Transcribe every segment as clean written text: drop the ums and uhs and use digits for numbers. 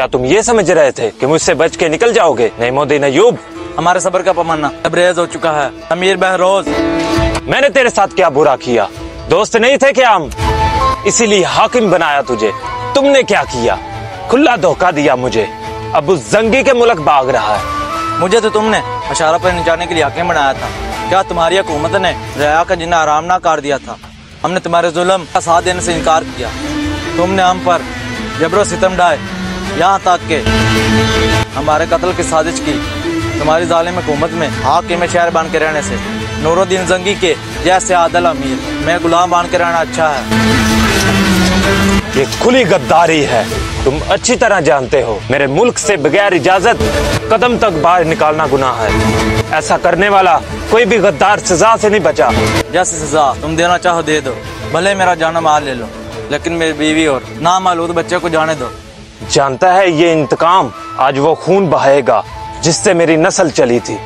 क्या तुम ये समझ रहे थे कि मुझसे बच के निकल जाओगे? नईमुद्दीन अय्यूब, हमारे सब्र का पैमाना तबरेज हो चुका है। अमीर बहरोज, मैंने तेरे साथ क्या बुरा किया? दोस्त नहीं थे क्या हम? इसीलिए हाकिम बनाया तुझे। तुमने क्या किया? खुला धोखा दिया मुझे। अब उस जंगी के मुल्क भाग रहा है। मुझे तो तुमने अशारा पर निचाने के लिए हाकिम बनाया था। क्या तुम्हारी हुकूमत ने रिया का जिन्ना आराम ना कर दिया था? हमने तुम्हारे जुल्म का साथ देने से इनकार किया। तुमने हम पर जबरो सितम ढाए, यहाँ तक के हमारे कत्ल की साजिश की। तुम्हारी जालिम हुकूमत में हाकिम में शहर बन के रहने से नूरुद्दीन जंगी के जैसे आदल अमीर मैं गुलाम बन के रहना अच्छा है। ये खुली गद्दारी है। तुम अच्छी तरह जानते हो मेरे मुल्क से बगैर इजाजत कदम तक बाहर निकालना गुनाह है। ऐसा करने वाला कोई भी गद्दार सजा से नहीं बचा। जैसी सजा तुम देना चाहो दे दो, भले मेरा जाना मार ले लो, लेकिन मेरी बीवी और नामालूद बच्चे को जाने दो। जानता है ये इंतकाम आज वो खून बहाएगा जिससे मेरी नस्ल चली थी,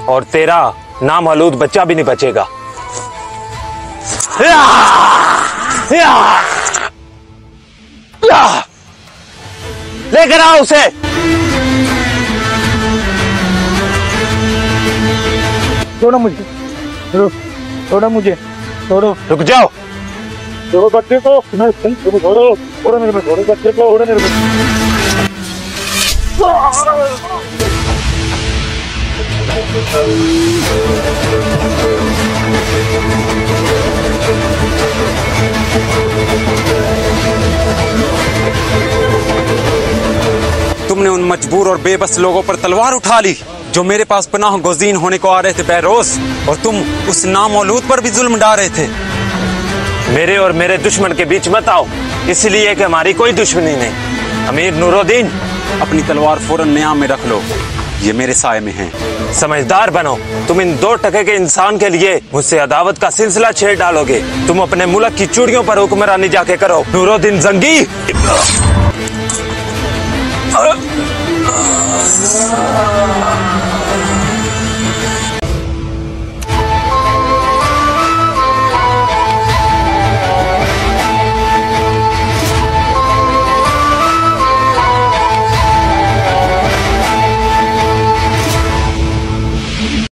और तेरा नामालूद बच्चा भी नहीं बचेगा। लेकर आओ उसे। छोड़ो मुझे, छोड़ो मुझे, छोड़ो। रुक जाओ। छोड़ो बच्चे को, छोड़ो, छोड़ो मेरे छोड़ो बच्चे को, छोड़ो मेरे तुमने उन मजबूर और बेबस लोगों पर तलवार उठा ली जो मेरे पास पनाह गुज़ीन होने को आ रहे थे बहरोज, और तुम उस नामौलूद पर भी जुल्म डाल रहे थे। मेरे और मेरे दुश्मन के बीच मत आओ, इसलिए कि हमारी कोई दुश्मनी नहीं। अमीर नूरुद्दीन, अपनी तलवार फौरन न्याम में रख लो, ये मेरे साये में है। समझदार बनो। तुम इन 2 टके के इंसान के लिए मुझसे अदावत का सिलसिला छेड़ डालोगे। तुम अपने मुल्क की चूड़ियों पर हुक्मरानी जाके करो। नूरुद्दीन जंगी।